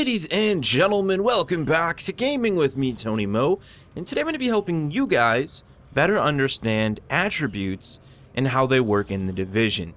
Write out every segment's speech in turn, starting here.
Ladies and gentlemen, welcome back to Gaming with me, Tony Mo, and today I'm going to be helping you guys better understand attributes and how they work in the Division.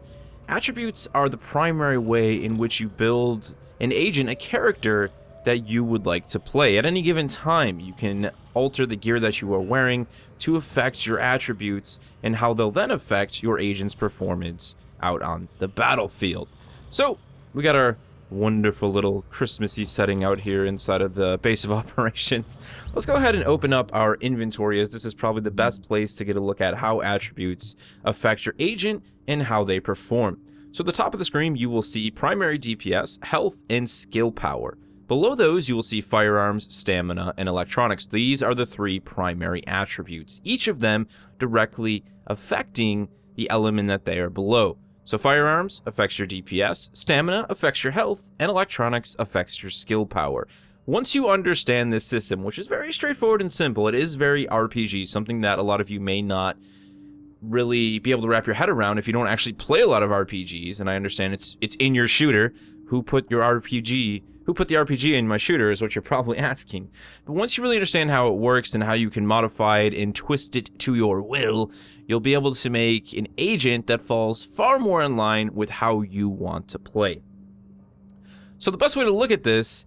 Attributes are the primary way in which you build an agent, a character that you would like to play. At any given time, you can alter the gear that you are wearing to affect your attributes and how they'll then affect your agent's performance out on the battlefield. So, we got our wonderful little Christmassy setting out here inside of the base of operations. Let's go ahead and open up our inventory, as this is probably the best place to get a look at how attributes affect your agent and how they perform. So at the top of the screen, you will see primary DPS, health, and skill power. Below those, you will see firearms, stamina, and electronics. These are the three primary attributes, each of them directly affecting the element that they are below. So firearms affects your DPS, stamina affects your health, and electronics affects your skill power. Once you understand this system, which is very straightforward and simple, it is very RPG, something that a lot of you may not really be able to wrap your head around if you don't actually play a lot of RPGs, and I understand it's in your shooter. Who put the RPG in my shooter is what you're probably asking. But once you really understand how it works and how you can modify it and twist it to your will, you'll be able to make an agent that falls far more in line with how you want to play. So the best way to look at this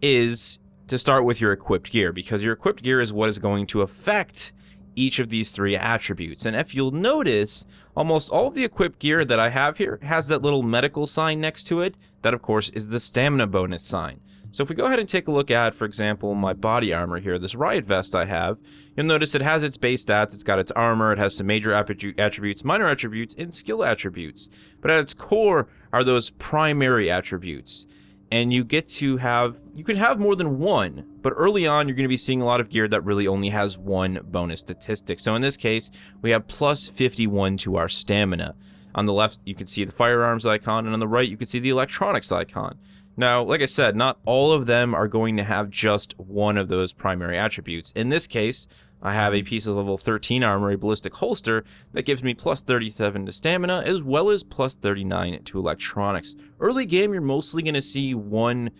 is to start with your equipped gear, because your equipped gear is what is going to affect each of these three attributes. And if you'll notice, almost all of the equipped gear that I have here has that little medical sign next to it. That, of course, is the stamina bonus sign. So if we go ahead and take a look at, for example, my body armor here, this riot vest I have, you'll notice it has its base stats, it's got its armor, it has some major attributes, minor attributes, and skill attributes. But at its core are those primary attributes. And you can have more than one, but early on you're going to be seeing a lot of gear that really only has one bonus statistic. So in this case, we have plus 51 to our stamina. On the left, you can see the firearms icon, and on the right, you can see the electronics icon. Now, like I said, not all of them are going to have just one of those primary attributes. In this case, I have a piece of level 13 armor, a ballistic holster, that gives me plus 37 to stamina, as well as plus 39 to electronics. Early game, you're mostly going to see one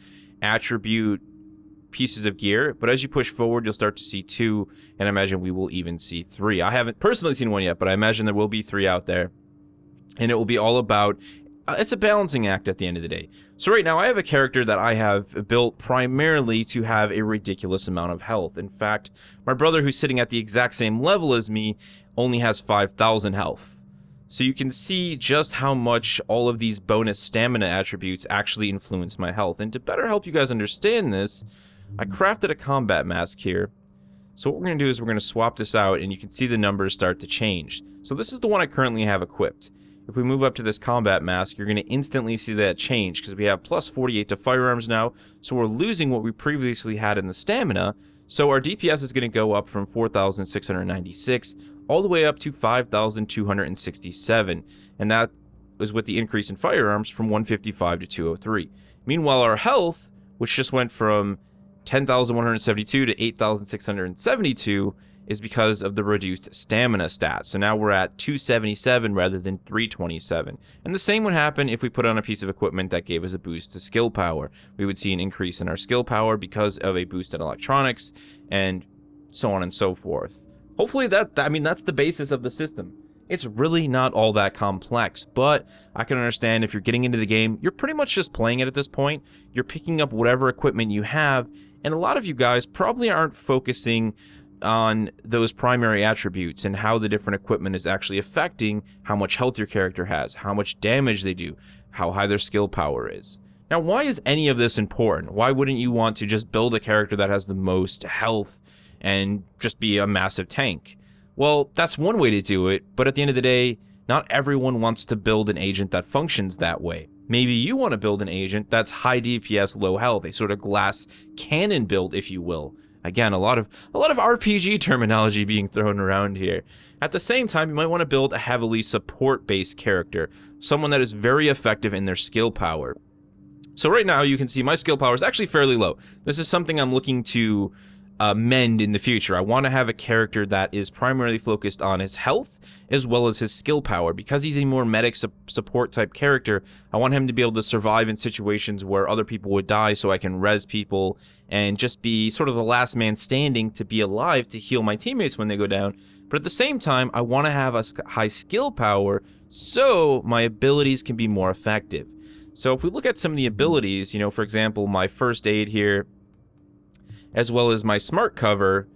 attribute pieces of gear, but as you push forward, you'll start to see two, and I imagine we will even see three. I haven't personally seen one yet, but I imagine there will be three out there. And it will be all about, it's a balancing act at the end of the day. So right now I have a character that I have built primarily to have a ridiculous amount of health. In fact, my brother, who's sitting at the exact same level as me, only has 5,000 health. So you can see just how much all of these bonus stamina attributes actually influence my health. And to better help you guys understand this, I crafted a combat mask here. So what we're going to do is we're going to swap this out, and you can see the numbers start to change. So this is the one I currently have equipped. If we move up to this combat mask, you're going to instantly see that change, because we have plus 48 to firearms now, so we're losing what we previously had in the stamina. So our DPS is going to go up from 4,696 all the way up to 5,267, and that is with the increase in firearms from 155 to 203. Meanwhile, our health, which just went from 10,172 to 8,672, is because of the reduced stamina stats. So now we're at 277 rather than 327. And the same would happen if we put on a piece of equipment that gave us a boost to skill power. We would see an increase in our skill power because of a boost in electronics, and so on and so forth. Hopefully that's the basis of the system. It's really not all that complex, but I can understand if you're getting into the game, you're pretty much just playing it at this point. You're picking up whatever equipment you have, and a lot of you guys probably aren't focusing on those primary attributes and how the different equipment is actually affecting how much health your character has, how much damage they do, how high their skill power is. Now, why is any of this important? Why wouldn't you want to just build a character that has the most health and just be a massive tank? Well, that's one way to do it, but at the end of the day, not everyone wants to build an agent that functions that way. Maybe you want to build an agent that's high DPS, low health, a sort of glass cannon build, if you will. Again, a lot of RPG terminology being thrown around here. At the same time, you might want to build a heavily support-based character, someone that is very effective in their skill power. So right now, you can see my skill power is actually fairly low. This is something I'm looking to mend in the future. I want to have a character that is primarily focused on his health as well as his skill power. Because he's a more medic support type character, I want him to be able to survive in situations where other people would die, so I can res people and just be sort of the last man standing to be alive to heal my teammates when they go down. But at the same time, I want to have a high skill power so my abilities can be more effective. So if we look at some of the abilities, you know, for example, my first aid here, as well as my smart cover,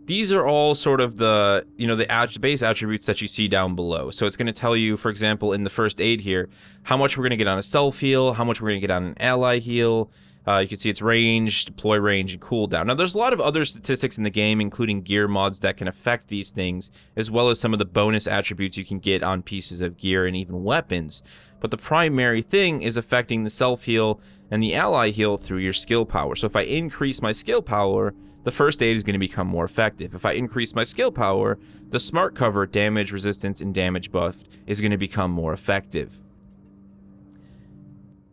these are all sort of the, you know, the base attributes that you see down below. So it's going to tell you, for example, in the first aid here, how much we're going to get on a self heal, how much we're going to get on an ally heal. You can see its range, deploy range, and cooldown. Now, there's a lot of other statistics in the game, including gear mods that can affect these things, as well as some of the bonus attributes you can get on pieces of gear and even weapons. But the primary thing is affecting the self heal and the ally heal through your skill power. So if I increase my skill power, the first aid is going to become more effective. If I increase my skill power, the smart cover, damage resistance, and damage buff is going to become more effective.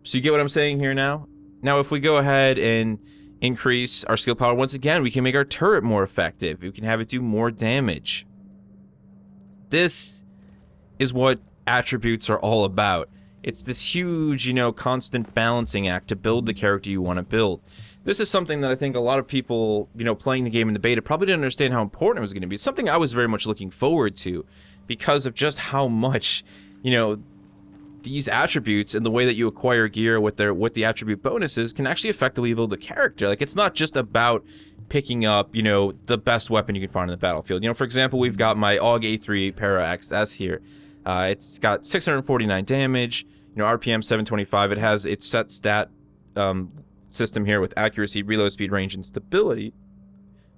So you get what I'm saying here now? Now, if we go ahead and increase our skill power once again, we can make our turret more effective. We can have it do more damage. This is what attributes are all about. It's this huge, you know, constant balancing act to build the character you want to build. This is something that I think a lot of people, you know, playing the game in the beta probably didn't understand how important it was going to be. It's something I was very much looking forward to because of just how much, you know, these attributes and the way that you acquire gear with the attribute bonuses can actually affect the way you build the character. Like, it's not just about picking up, you know, the best weapon you can find on the battlefield. You know, for example, we've got my AUG A3 Para XS here. It's got 649 damage, you know, RPM 725. It has its set stat system here with accuracy, reload speed, range, and stability.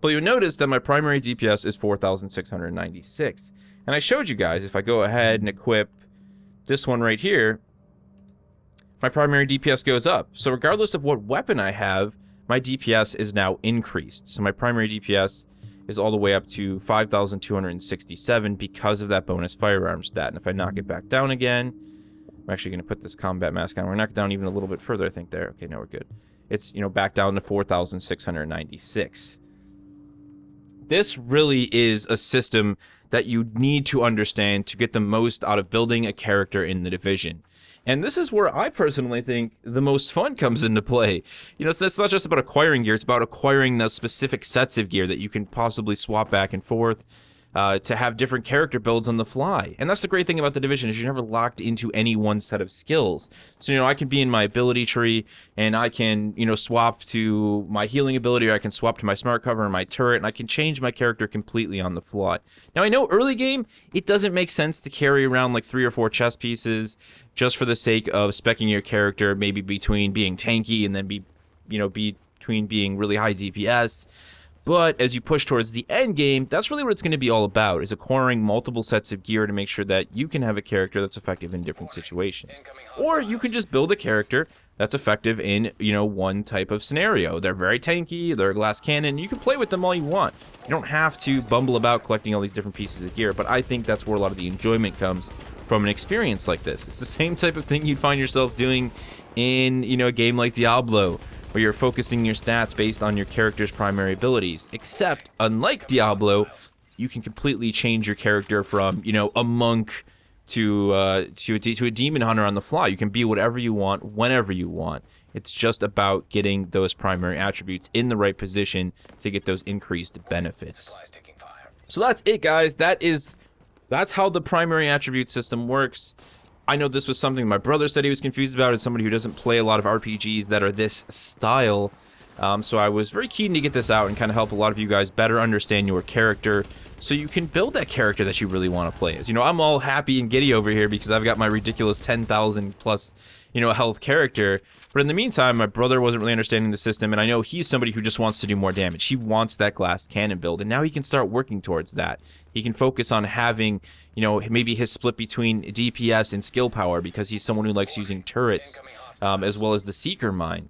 But you'll notice that my primary DPS is 4,696. And I showed you guys, if I go ahead and equip this one right here, my primary DPS goes up. So regardless of what weapon I have, my DPS is now increased. So my primary DPS is all the way up to 5,267 because of that bonus firearm stat. And if I knock it back down again, I'm actually going to put this combat mask on. We're knocked down even a little bit further, I think, there. Okay, now we're good. It's, you know, back down to 4,696. This really is a system that you need to understand to get the most out of building a character in the Division. And this is where I personally think the most fun comes into play. You know, it's not just about acquiring gear, it's about acquiring the specific sets of gear that you can possibly swap back and forth to have different character builds on the fly. And that's the great thing about the Division, is you're never locked into any one set of skills. So, you know, I can be in my ability tree and I can, you know, swap to my healing ability, or I can swap to my smart cover and my turret, and I can change my character completely on the fly. Now, I know early game, it doesn't make sense to carry around like 3 or 4 chess pieces just for the sake of speccing your character, maybe between being tanky and then between being really high DPS. But as you push towards the end game, that's really what it's going to be all about, is acquiring multiple sets of gear to make sure that you can have a character that's effective in different situations. Or you can just build a character that's effective in, you know, one type of scenario. They're very tanky, they're a glass cannon, you can play with them all you want. You don't have to bumble about collecting all these different pieces of gear, but I think that's where a lot of the enjoyment comes from an experience like this. It's the same type of thing you'd find yourself doing in, you know, a game like Diablo, where you're focusing your stats based on your character's primary abilities. Except, unlike Diablo, you can completely change your character from, you know, a monk to a demon hunter on the fly. You can be whatever you want, whenever you want. It's just about getting those primary attributes in the right position to get those increased benefits. So that's it, guys. That's how the primary attribute system works. I know this was something my brother said he was confused about, as somebody who doesn't play a lot of RPGs that are this style. So I was very keen to get this out and kind of help a lot of you guys better understand your character, so you can build that character that you really want to play as. You know, I'm all happy and giddy over here because I've got my ridiculous 10,000 plus, you know, health character. But in the meantime, my brother wasn't really understanding the system, and I know he's somebody who just wants to do more damage. He wants that glass cannon build, and now he can start working towards that. He can focus on having, you know, maybe his split between DPS and skill power, because he's someone who likes using turrets, as well as the Seeker Mine.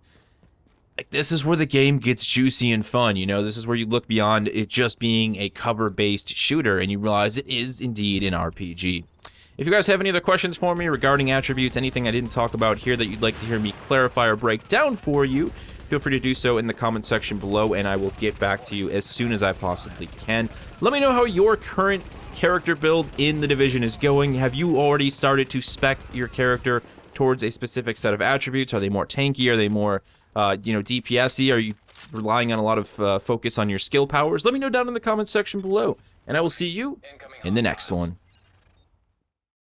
Like, this is where the game gets juicy and fun, you know? This is where you look beyond it just being a cover-based shooter, and you realize it is indeed an RPG. If you guys have any other questions for me regarding attributes, anything I didn't talk about here that you'd like to hear me clarify or break down for you, feel free to do so in the comment section below, and I will get back to you as soon as I possibly can. Let me know how your current character build in the Division is going. Have you already started to spec your character towards a specific set of attributes? Are they more tanky? Are they more, you know, DPS-y? Are you relying on a lot of focus on your skill powers? Let me know down in the comment section below, and I will see you in the next one.